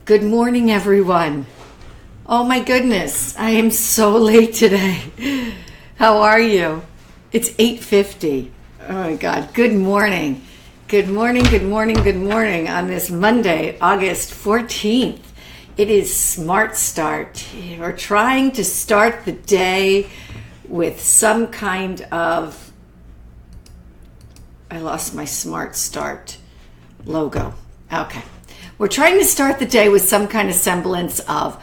Good morning, everyone. Oh my goodness, I am so late today. How are you? It's 8:50. Oh my God. Good morning. Good morning, good morning, good morning on this Monday, August 14th. It is Smart Start. We're trying to start the day with some kind of, I lost my Smart Start logo. Okay. We're trying to start the day with some kind of semblance of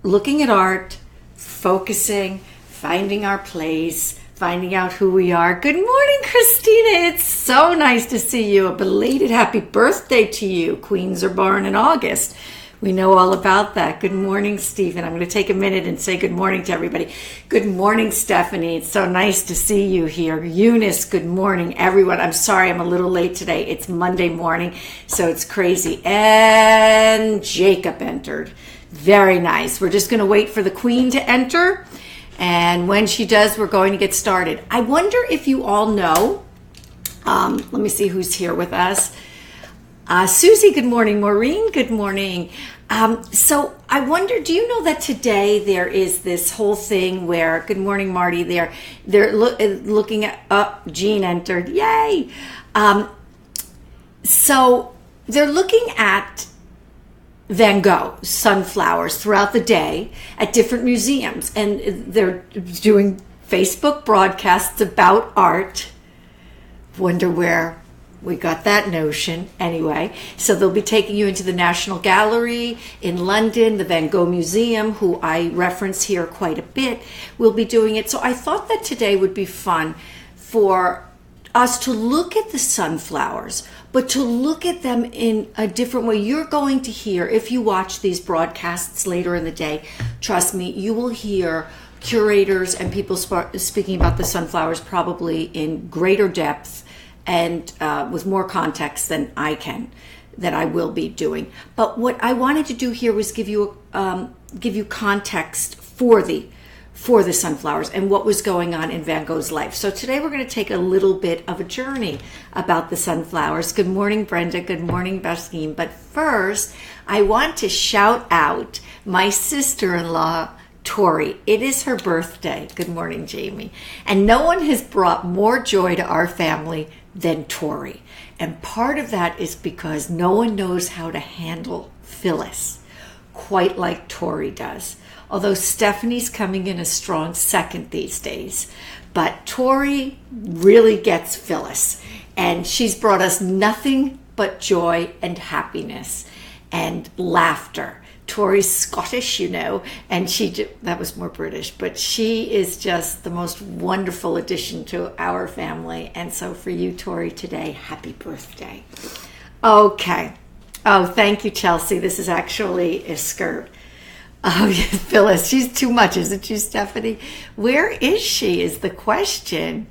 looking at art, focusing, finding our place, finding out who we are. Good morning, Christina. It's so nice to see you. A belated happy birthday to you. Queens are born in August. We know all about that. Good morning, Stephen. I'm going to take a minute and say good morning to everybody. Good morning, Stephanie. It's so nice to see you here. Eunice, good morning, everyone. I'm sorry I'm a little late today. It's Monday morning, so it's crazy. And Jacob entered. Very nice. We're just going to wait for the Queen to enter. And when she does, we're going to get started. I wonder if you all know, let me see who's here with us. Susie, good morning. Maureen, good morning. So I wonder, do you know that today there is this whole thing where, good morning, Marty, they're looking at, Jean entered, yay. So they're looking at Van Gogh sunflowers throughout the day at different museums, and they're doing Facebook broadcasts about art. Wonder where we got that notion. Anyway, so they'll be taking you into the National Gallery in London, the Van Gogh Museum, who I reference here quite a bit, will be doing it. So I thought that today would be fun for us to look at the sunflowers, but to look at them in a different way. You're going to hear, if you watch these broadcasts later in the day, trust me, you will hear curators and people speaking about the sunflowers probably in greater depth and with more context than I will be doing. But what I wanted to do here was give you context for the sunflowers and what was going on in Van Gogh's life. So today we're going to take a little bit of a journey about the sunflowers. Good morning, Brenda. Good morning, Baskin. But first, I want to shout out my sister-in-law, Tori. It is her birthday. Good morning, Jamie. And no one has brought more joy to our family than Tori. And part of that is because no one knows how to handle Phyllis quite like Tori does. Although Stephanie's coming in a strong second these days. But Tori really gets Phyllis. And she's brought us nothing but joy and happiness and laughter. Tori's Scottish, and that was more British, but she is just the most wonderful addition to our family. And so for you, Tori, today, happy birthday. Okay. Oh, thank you, Chelsea. This is actually a skirt. Oh, yes, Phyllis, she's too much, isn't she, Stephanie? Where is she is the question.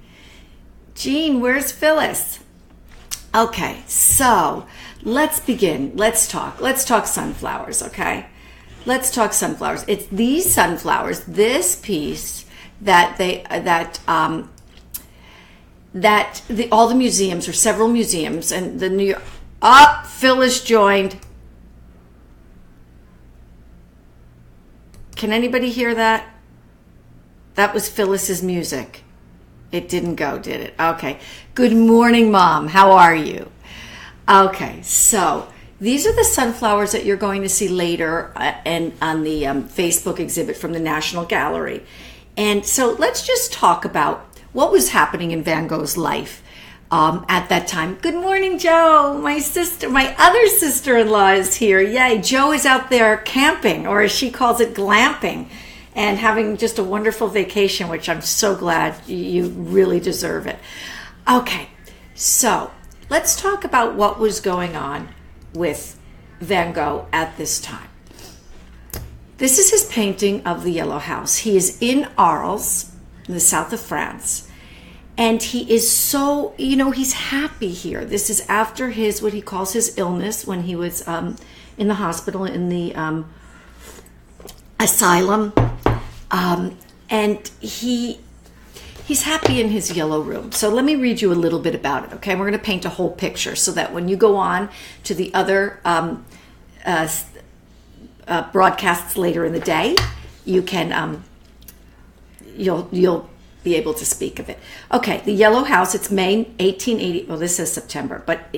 Jean, where's Phyllis? Okay, so let's begin. Let's talk sunflowers, okay? Let's talk sunflowers. It's these sunflowers, this piece all the museums, or several museums, and the New York. Phyllis joined. Can anybody hear that? That was Phyllis's music. It didn't go, did it? Okay. Good morning, Mom. How are you? Okay, so these are the sunflowers that you're going to see later and on the Facebook exhibit from the National Gallery. And so let's just talk about what was happening in Van Gogh's life at that time. Good morning, Joe. My other sister-in-law is here. Yay. Joe is out there camping, or as she calls it, glamping, and having just a wonderful vacation, which I'm so glad. You really deserve it. Okay, so let's talk about what was going on with Van Gogh at this time. This is his painting of the Yellow House. He is in Arles, in the south of France, and he is so, he's happy here. This is after what he calls his illness, when he was in the hospital, in the asylum, and he's happy in his yellow room. So let me read you a little bit about it, okay? We're going to paint a whole picture so that when you go on to the other broadcasts later in the day, you can you'll be able to speak of it. Okay, the Yellow House. It's May 1880. Well, this says September, but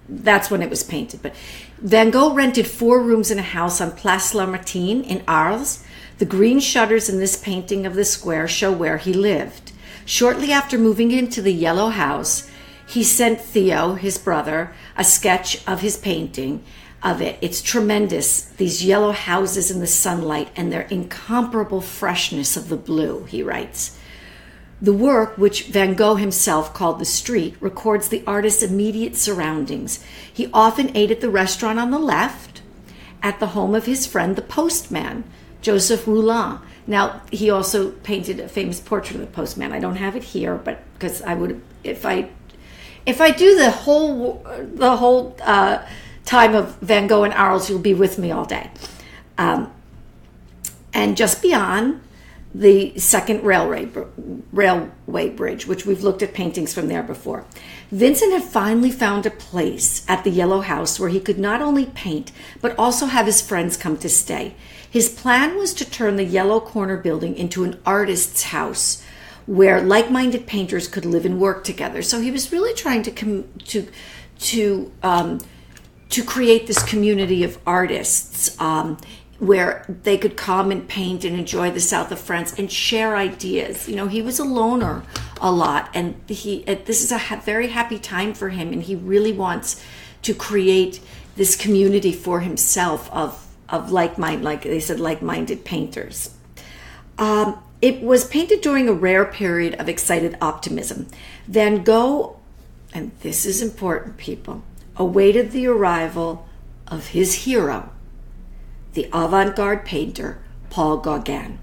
that's when it was painted. But Van Gogh rented 4 rooms in a house on Place Lamartine in Arles. The green shutters in this painting of the square show where he lived. Shortly after moving into the Yellow House, he sent Theo, his brother, a sketch of his painting of it. It's tremendous, these yellow houses in the sunlight and their incomparable freshness of the blue, he writes. The work, which Van Gogh himself called The Street, records the artist's immediate surroundings. He often ate at the restaurant on the left, at the home of his friend, the postman, Joseph Roulin. Now, he also painted a famous portrait of the postman. I don't have it here, but because I would, if I do the whole time of Van Gogh and Arles, you'll be with me all day. And just beyond the second railway bridge, which we've looked at paintings from there before, Vincent had finally found a place at the Yellow House where he could not only paint, but also have his friends come to stay. His plan was to turn the Yellow Corner building into an artist's house where like-minded painters could live and work together. So he was really trying to create this community of artists where they could come and paint and enjoy the south of France and share ideas. You know, he was a loner a lot, and this is a very happy time for him, and he really wants to create this community for himself of like they said, like-minded painters. It was painted during a rare period of excited optimism. Van Gogh, and this is important, people, awaited the arrival of his hero, the avant-garde painter, Paul Gauguin.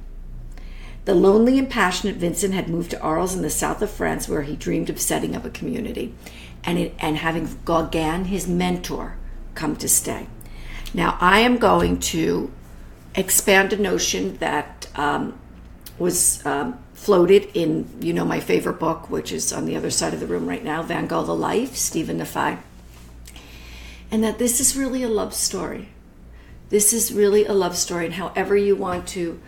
The lonely and passionate Vincent had moved to Arles in the south of France, where he dreamed of setting up a community and having Gauguin, his mentor, come to stay. Now, I am going to expand a notion that was floated in, my favorite book, which is on the other side of the room right now, Van Gogh, The Life, Stephen Nafai. And that this is really a love story. This is really a love story, and however you want to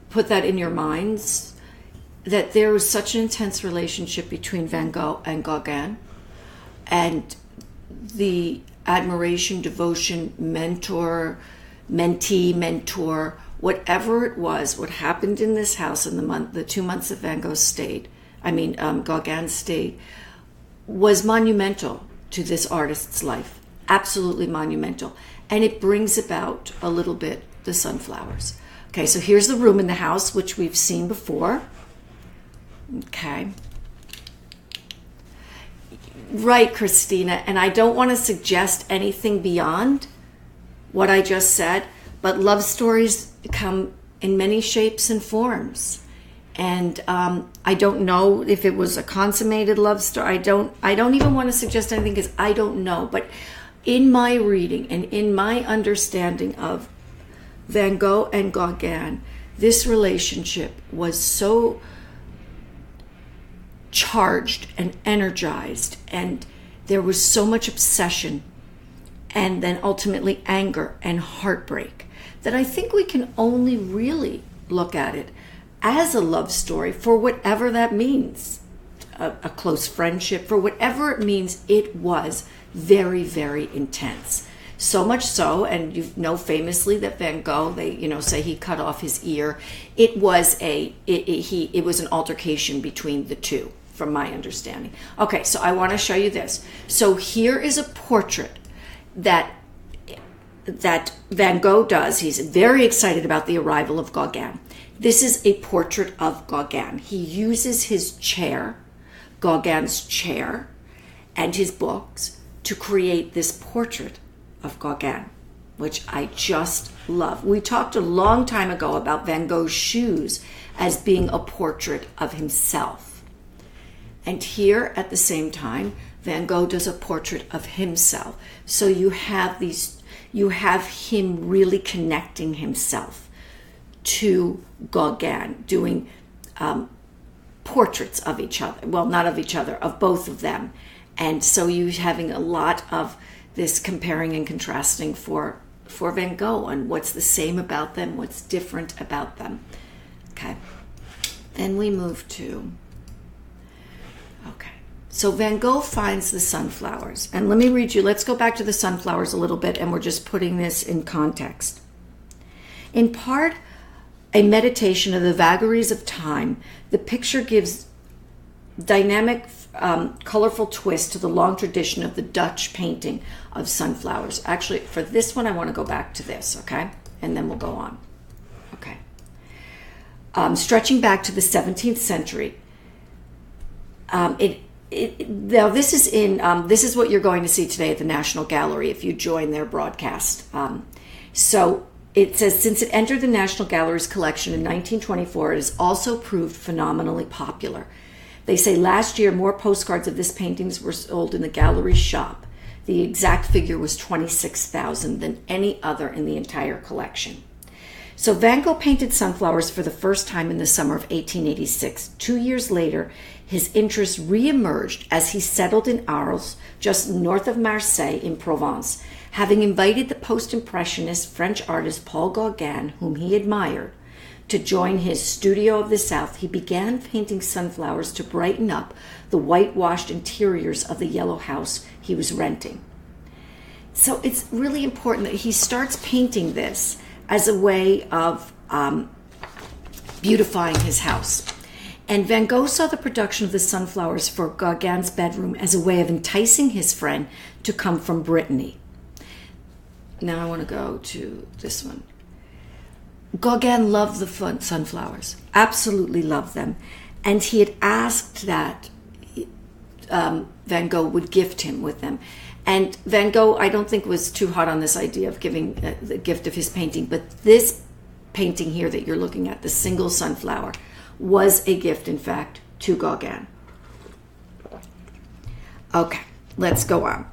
put that in your minds, that there was such an intense relationship between Van Gogh and Gauguin, and the admiration, devotion, mentor, mentee, mentor, whatever it was, what happened in this house in the 2 months that Van Gogh stayed, Gauguin stayed, was monumental to this artist's life. Absolutely monumental. And it brings about a little bit the sunflowers. Okay, so here's the room in the house, which we've seen before. Okay. Right, Christina, and I don't want to suggest anything beyond what I just said, but love stories come in many shapes and forms. And I don't know if it was a consummated love story. I don't even want to suggest anything because I don't know. But in my reading and in my understanding of Van Gogh and Gauguin, this relationship was so charged and energized, and there was so much obsession and then ultimately anger and heartbreak that I think we can only really look at it as a love story for whatever that means, a close friendship, for whatever it means. It was very, very intense. So much so, and you know famously that Van Gogh, they say he cut off his ear. It was an altercation between the two, from my understanding. Okay, so I want to show you this. So here is a portrait that Van Gogh does. He's very excited about the arrival of Gauguin. This is a portrait of Gauguin. He uses his chair, Gauguin's chair, and his books to create this portrait of Gauguin, which I just love. We talked a long time ago about Van Gogh's shoes as being a portrait of himself. And here at the same time, Van Gogh does a portrait of himself. So you have him really connecting himself to Gauguin, doing portraits of each other. Well, not of each other, of both of them. And so you're having a lot of this comparing and contrasting for Van Gogh and what's the same about them, what's different about them. Okay. Then we move to, okay. So Van Gogh finds the sunflowers. And let me read you, let's go back to the sunflowers a little bit, and we're just putting this in context. In part, a meditation of the vagaries of time, the picture gives dynamic, colorful twist to the long tradition of the Dutch painting of sunflowers. Actually, for this one, I want to go back to this, okay? And then we'll go on. Okay. Stretching back to the 17th century, now this is this is what you're going to see today at the National Gallery if you join their broadcast. So it says, since it entered the National Gallery's collection in 1924, it has also proved phenomenally popular. They say last year more postcards of this paintings were sold in the gallery's shop. The exact figure was 26,000 than any other in the entire collection. So Van Gogh painted sunflowers for the first time in the summer of 1886. 2 years later, his interest re-emerged as he settled in Arles, just north of Marseille in Provence. Having invited the post-impressionist French artist Paul Gauguin, whom he admired, to join his Studio of the South, he began painting sunflowers to brighten up the whitewashed interiors of the yellow house he was renting. So it's really important that he starts painting this as a way of beautifying his house. And Van Gogh saw the production of the sunflowers for Gauguin's bedroom as a way of enticing his friend to come from Brittany. Now I want to go to this one. Gauguin loved the sunflowers, absolutely loved them. And he had asked that Van Gogh would gift him with them. And Van Gogh, I don't think, was too hot on this idea of giving the gift of his painting. But this painting here that you're looking at, the single sunflower, was a gift, in fact, to Gauguin. Okay, let's go on.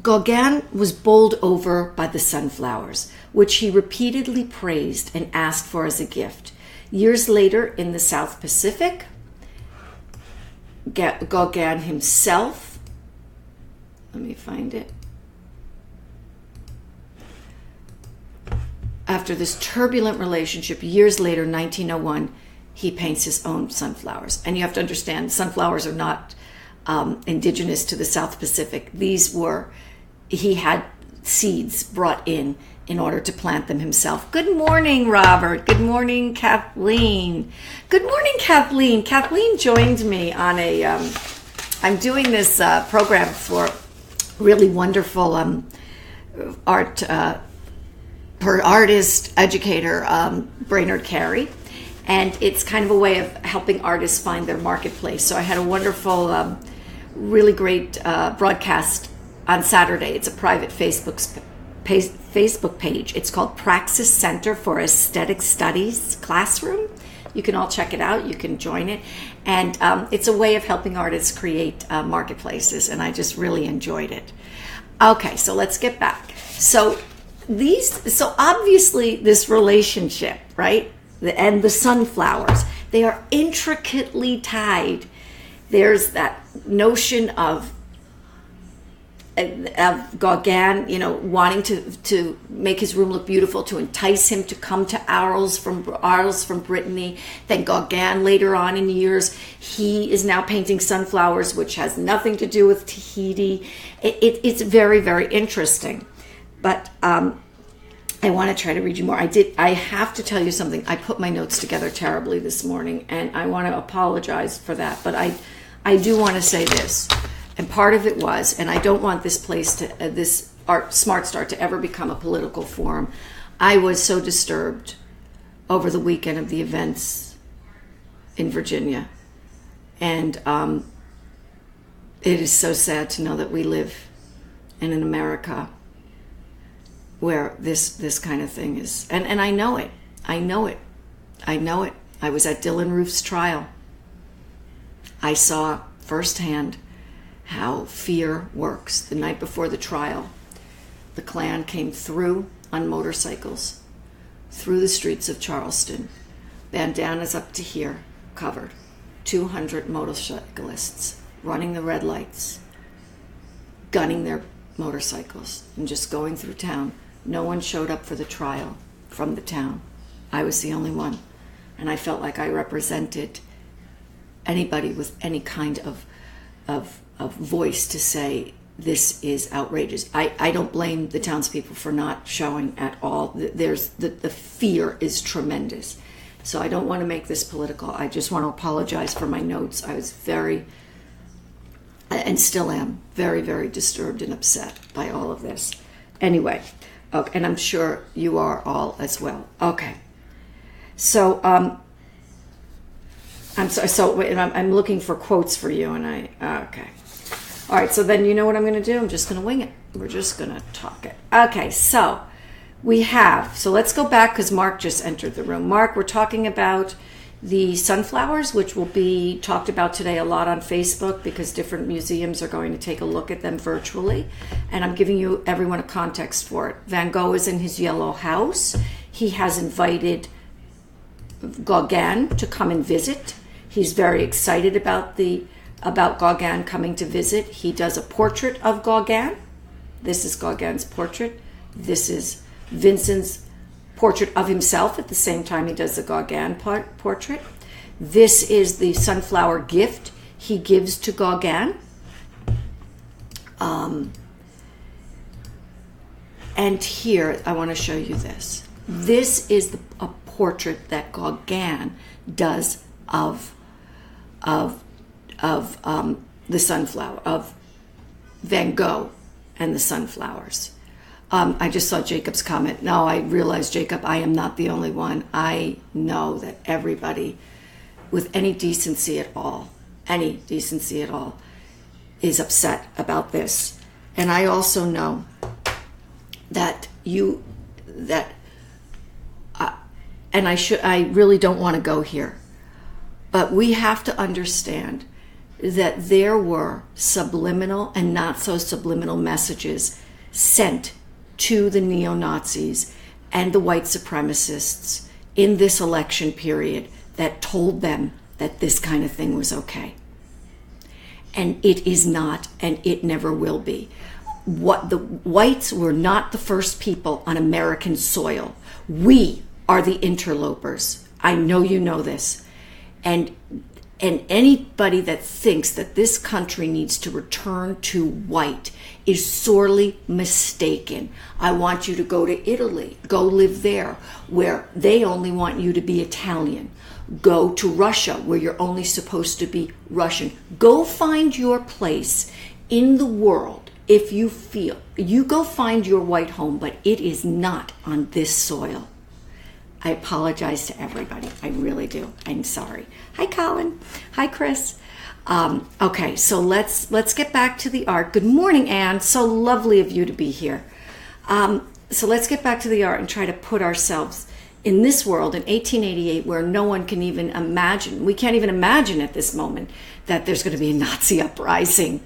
Gauguin was bowled over by the sunflowers, which he repeatedly praised and asked for as a gift. Years later, in the South Pacific, Gauguin himself, let me find it. After this turbulent relationship, years later, 1901, he paints his own sunflowers. And you have to understand, sunflowers are not indigenous to the South Pacific. He had seeds brought in order to plant them himself. Good morning, Robert. Good morning, Kathleen. Good morning, Kathleen. Kathleen joined me on I'm doing this program for really wonderful artist, educator, Brainerd Carey. And it's kind of a way of helping artists find their marketplace. So I had a wonderful, really great broadcast on Saturday. It's a private Facebook page. It's called Praxis Center for Aesthetic Studies Classroom. You can all check it out. You can join it. And it's a way of helping artists create marketplaces. And I just really enjoyed it. Okay, so let's get back. So obviously this relationship, right? And the sunflowers, they are intricately tied. There's that notion of Gauguin, wanting to make his room look beautiful, to entice him to come to Arles from Brittany. Then Gauguin, later on in years, he is now painting sunflowers, which has nothing to do with Tahiti. It's very, very interesting. But I want to try to read you more. I have to tell you something. I put my notes together terribly this morning, and I want to apologize for that. But I do want to say this. And part of it was, and I don't want this place this Smart Start to ever become a political forum. I was so disturbed over the weekend of the events in Virginia. And it is so sad to know that we live in an America where this kind of thing is. And I know it. I know it. I was at Dylann Roof's trial. I saw firsthand how fear works. The night before the trial, the Klan came through on motorcycles, through the streets of Charleston, bandanas up to here, covered, 200 motorcyclists running the red lights, gunning their motorcycles and just going through town. No one showed up for the trial from the town. I was the only one. And I felt like I represented anybody with any kind of voice to say, this is outrageous. I don't blame the townspeople for not showing at all. There's the fear is tremendous. So I don't want to make this political. I just want to apologize for my notes. I was very, and still am, very, very disturbed and upset by all of this. Anyway, okay, and I'm sure you are all as well. Okay. So, I'm sorry. So I'm looking for quotes for you, and okay. All right. So then you know what I'm going to do? I'm just going to wing it. We're just going to talk it. Okay. So let's go back because Mark just entered the room. Mark, we're talking about the sunflowers, which will be talked about today a lot on Facebook because different museums are going to take a look at them virtually. And I'm giving you everyone a context for it. Van Gogh is in his yellow house. He has invited Gauguin to come and visit. He's very excited about Gauguin coming to visit. He does a portrait of Gauguin. This is Gauguin's portrait. This is Vincent's portrait of himself at the same time he does the Gauguin portrait. This is the sunflower gift he gives to Gauguin. And here, I want to show you this. This is a portrait that Gauguin does of the sunflower, of Van Gogh and the sunflowers. I just saw Jacob's comment. No, I realize, Jacob, I am not the only one. I know that everybody with any decency at all, is upset about this. And I also know that I really don't want to go here, but we have to understand that there were subliminal and not so subliminal messages sent to the neo-Nazis and the white supremacists in this election period that told them that this kind of thing was okay. And it is not, and it never will be. What the whites were not the first people on American soil. We are the interlopers. I know you know this. And anybody that thinks that this country needs to return to white is sorely mistaken. I want you to go to Italy. Go live there, where they only want you to be Italian. Go to Russia, where you're only supposed to be Russian. Go find your place in the world if you feel. You go find your white home, but it is not on this soil. I apologize to everybody. I really do. I'm sorry. Hi, Colin. Hi, Chris. Okay, so let's get back to the art. Good morning, Anne. So lovely of you to be here. So let's get back to the art and try to put ourselves in this world in 1888 where no one can even imagine. We can't even imagine at this moment that there's going to be a Nazi uprising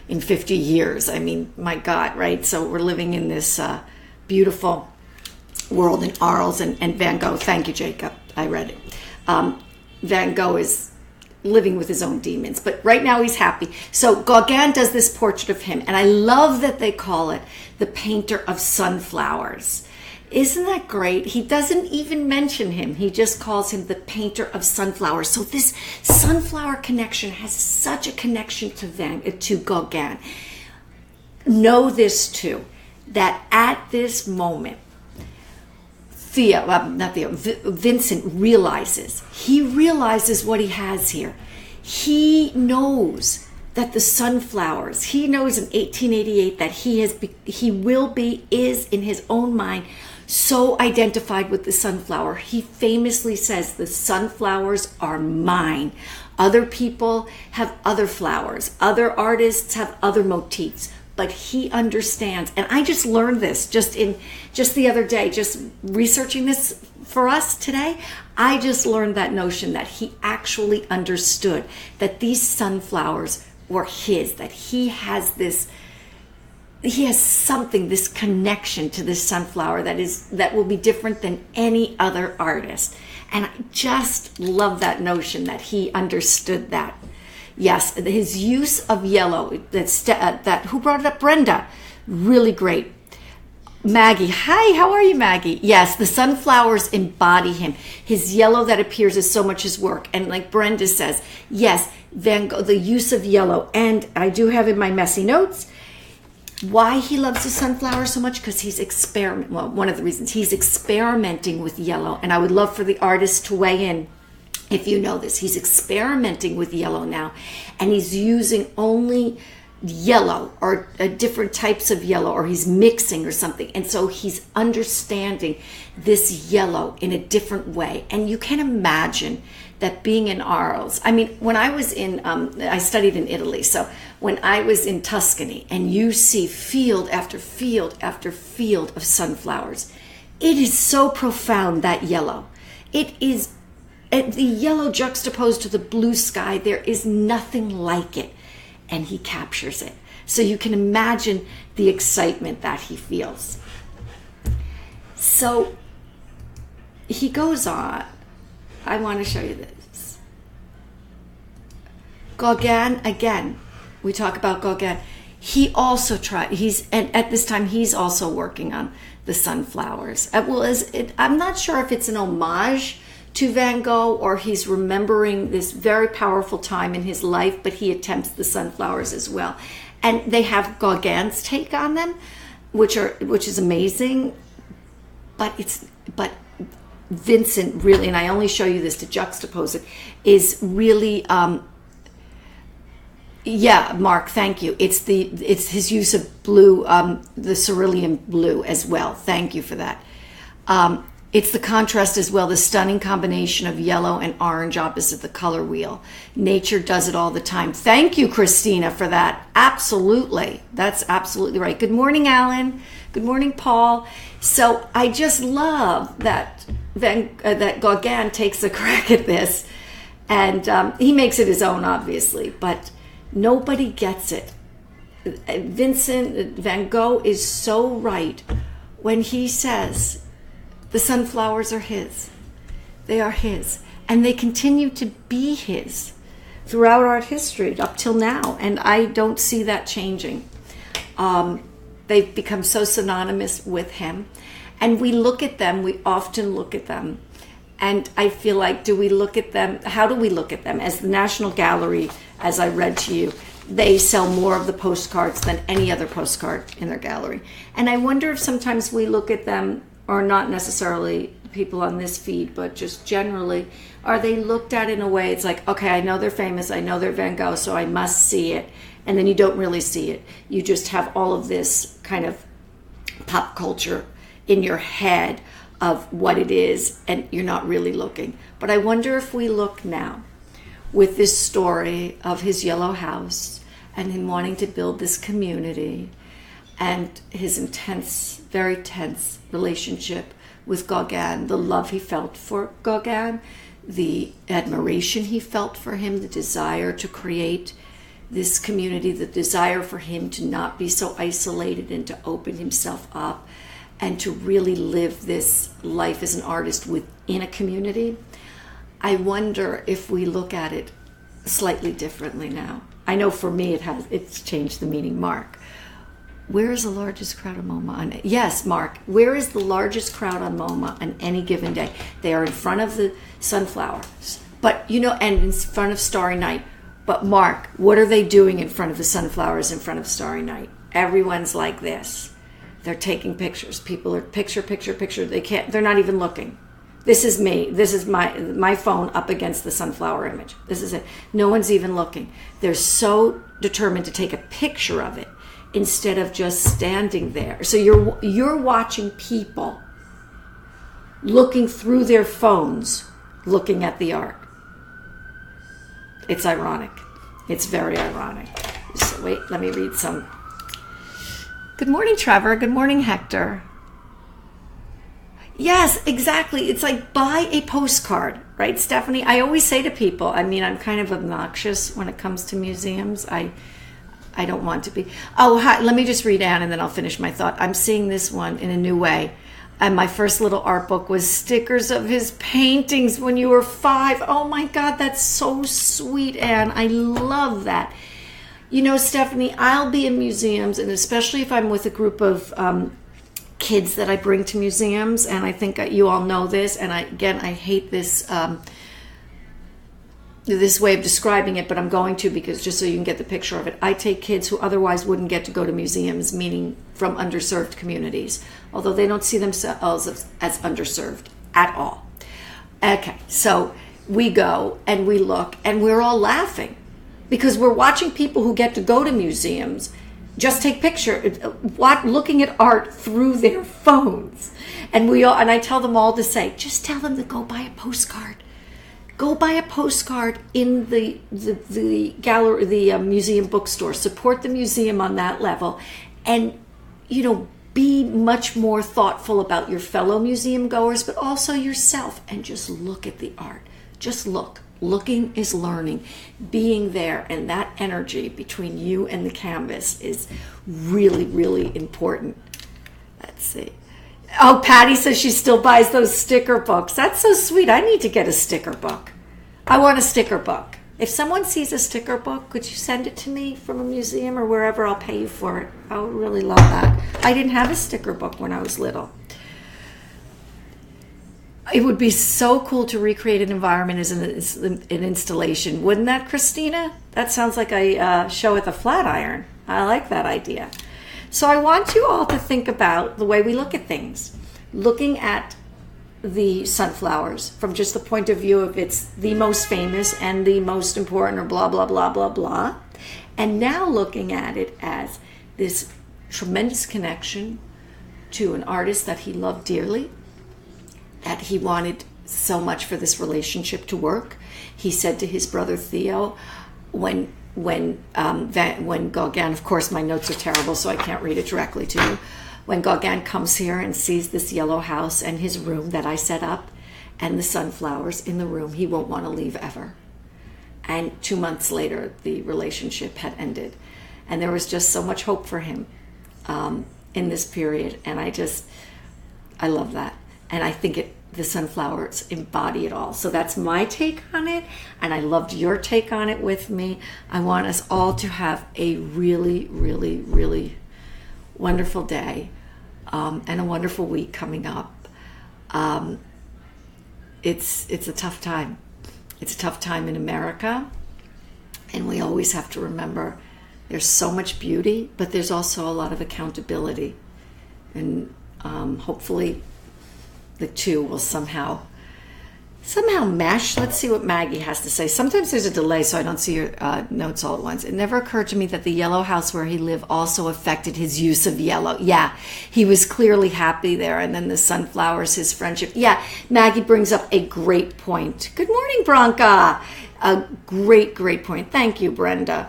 in 50 years. I mean, my God, right? So we're living in this beautiful world in Arles and Van Gogh. Thank you, Jacob. I read it. Van Gogh is living with his own demons, but right now he's happy. So Gauguin does this portrait of him, and I love that they call it the painter of sunflowers. Isn't that great? He doesn't even mention him. He just calls him the painter of sunflowers. So this sunflower connection has such a connection to Gauguin. Know this too, that at this moment, Vincent realizes what he has here. He knows that the sunflowers, he knows in 1888 that is in his own mind so identified with the sunflower. He famously says, the sunflowers are mine. Other people have other flowers. Other artists have other motifs. But he understands, and I just learned this just the other day, just researching this for us today. I just learned that notion that he actually understood that these sunflowers were his, that he has something, this connection to this sunflower that will be different than any other artist. And I just love that notion that he understood that. Yes, his use of yellow, who brought it up? Brenda. Really great. Maggie, hi, how are you, Maggie? Yes, the sunflowers embody him. His yellow that appears is so much his work. And like Brenda says, yes, Van Gogh, the use of yellow. And I do have in my messy notes why he loves the sunflower so much, because one of the reasons he's experimenting with yellow. And I would love for the artist to weigh in if you know this. He's experimenting with yellow now, and he's using only yellow or different types of yellow, or he's mixing or something, and so he's understanding this yellow in a different way. And you can imagine that being in Arles, I mean, when I was in I studied in Italy, so when I was in Tuscany and you see field after field after field of sunflowers, it is so profound, that yellow. It is the yellow juxtaposed to the blue sky. There is nothing like it. And he captures it. So you can imagine the excitement that he feels. So he goes on. I want to show you this. Gauguin, again, we talk about Gauguin. He also tried, and at this time, he's also working on the sunflowers. I'm not sure if it's an homage to Van Gogh, or he's remembering this very powerful time in his life, but he attempts the sunflowers as well. And they have Gauguin's take on them, which is amazing. But Vincent really, and I only show you this to juxtapose it, is really Mark, thank you. It's his use of blue, the cerulean blue as well. Thank you for that. It's the contrast as well, the stunning combination of yellow and orange opposite the color wheel. Nature does it all the time. Thank you, Christina, for that. Absolutely. That's absolutely right. Good morning, Alan. Good morning, Paul. So I just love that that Gauguin takes a crack at this, and he makes it his own, obviously, but nobody gets it. Vincent van Gogh is so right when he says, the sunflowers are his. They are his. And they continue to be his throughout art history up till now. And I don't see that changing. They've become so synonymous with him. And we look at them, we often look at them. And I feel like, do we look at them? How do we look at them? As the National Gallery, as I read to you, they sell more of the postcards than any other postcard in their gallery. And I wonder if sometimes we look at them, or not necessarily people on this feed, but just generally, are they looked at in a way, it's like, okay, I know they're famous, I know they're Van Gogh, so I must see it. And then you don't really see it. You just have all of this kind of pop culture in your head of what it is, and you're not really looking. But I wonder if we look now with this story of his yellow house and him wanting to build this community, and his intense, very tense relationship with Gauguin, the love he felt for Gauguin, the admiration he felt for him, the desire to create this community, the desire for him to not be so isolated and to open himself up and to really live this life as an artist within a community. I wonder if we look at it slightly differently now. I know for me it's changed the meaning. Mark, where is the largest crowd on MoMA? Yes, Mark, where is the largest crowd on MoMA on any given day? They are in front of the sunflowers, but and in front of Starry Night. But Mark, what are they doing in front of the sunflowers, in front of Starry Night? Everyone's like this. They're taking pictures. People are picture. They're not even looking. This is me. This is my phone up against the sunflower image. This is it. No one's even looking. They're so determined to take a picture of it instead of just standing there. So you're watching people looking through their phones, looking at the art. It's ironic. It's very ironic. So wait, let me read some. Good morning, Trevor. Good morning, Hector. Yes, exactly. It's like buy a postcard, right, Stephanie? I always say to people, I mean, I'm kind of obnoxious when it comes to museums. I don't want to be. Oh, hi, let me just read Anne and then I'll finish my thought. I'm seeing this one in a new way. And my first little art book was stickers of his paintings when you were 5. Oh my God, that's so sweet, Anne. I love that. You know, Stephanie, I'll be in museums, and especially if I'm with a group of kids that I bring to museums, and I think you all know this, and I hate this this way of describing it, but I'm going to, because just so you can get the picture of it. I take kids who otherwise wouldn't get to go to museums, meaning from underserved communities, although they don't see themselves as underserved at all. Okay, so we go and we look, and we're all laughing because we're watching people who get to go to museums just take pictures, looking at art through their phones. And I tell them all to say, just tell them to go buy a postcard. Go buy a postcard in the gallery, the museum bookstore. Support the museum on that level, and be much more thoughtful about your fellow museum goers, but also yourself, and just look at the art. Just look. Looking is learning. Being there, and that energy between you and the canvas is really, really important. Let's see. Oh, Patty says she still buys those sticker books. That's so sweet. I need to get a sticker book. I want a sticker book. If someone sees a sticker book, could you send it to me from a museum or wherever? I'll pay you for it. I would really love that. I didn't have a sticker book when I was little. It would be so cool to recreate an environment as an installation. Wouldn't that, Christina? That sounds like a show at the Flatiron. I like that idea. So I want you all to think about the way we look at things. Looking at the sunflowers from just the point of view of it's the most famous and the most important, or blah, blah, blah, blah, blah. And now looking at it as this tremendous connection to an artist that he loved dearly, that he wanted so much for this relationship to work. He said to his brother Theo, when Gauguin, of course my notes are terrible so I can't read it directly to you, when Gauguin comes here and sees this yellow house and his room that I set up and the sunflowers in the room, he won't want to leave ever. And 2 months later, the relationship had ended. And there was just so much hope for him in this period. And I love that. And I think the sunflowers embody it all. So that's my take on it. And I loved your take on it with me. I want us all to have a really, really, really wonderful day and a wonderful week coming up. It's a tough time. It's a tough time in America. And we always have to remember there's so much beauty, but there's also a lot of accountability. And hopefully the two will somehow mesh. Let's see what Maggie has to say. Sometimes there's a delay, so I don't see your notes all at once. It never occurred to me that the yellow house where he lived also affected his use of yellow. Yeah, he was clearly happy there. And then the sunflowers, his friendship. Yeah, Maggie brings up a great point. Good morning, Bronca. A great, great point. Thank you, Brenda.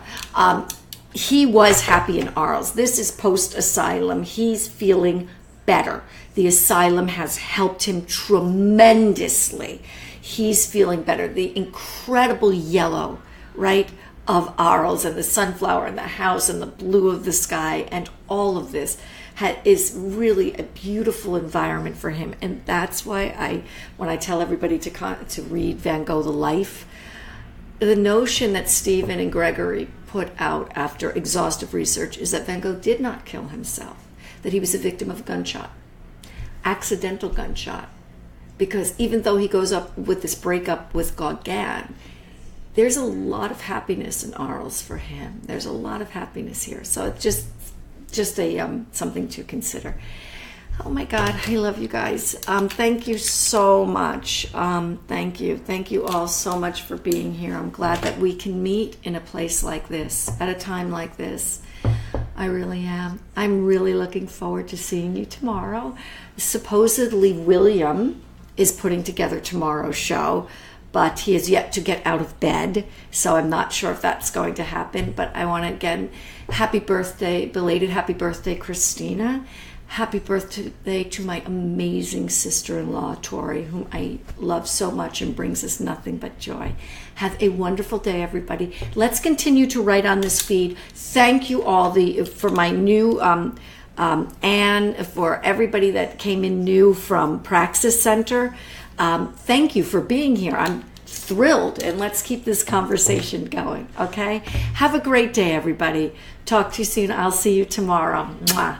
He was happy in Arles. This is post-asylum. He's feeling better. The asylum has helped him tremendously. He's feeling better. The incredible yellow, right, of Arles and the sunflower and the house and the blue of the sky and all of this is really a beautiful environment for him. And that's why when I tell everybody to read Van Gogh, The Life, the notion that Stephen and Gregory put out after exhaustive research is that Van Gogh did not kill himself, that he was a victim of a gunshot. Accidental gunshot, because even though he goes up with this breakup with Gauguin, there's a lot of happiness in Arles for him. There's a lot of happiness here, so it's just a something to consider. Oh my God, I love you guys. Thank you so much. Thank you all so much for being here. I'm glad that we can meet in a place like this at a time like this. I really am. I'm really looking forward to seeing you tomorrow. Supposedly William is putting together tomorrow's show, but he is yet to get out of bed, so I'm not sure if that's going to happen. But I want to again, belated happy birthday, Christina. Happy birthday to my amazing sister-in-law, Tori, whom I love so much and brings us nothing but joy. Have a wonderful day, everybody. Let's continue to write on this feed. Thank you all for my new Anne, for everybody that came in new from Praxis Center. Thank you for being here. I'm thrilled, and let's keep this conversation going, okay? Have a great day, everybody. Talk to you soon. I'll see you tomorrow. Mwah.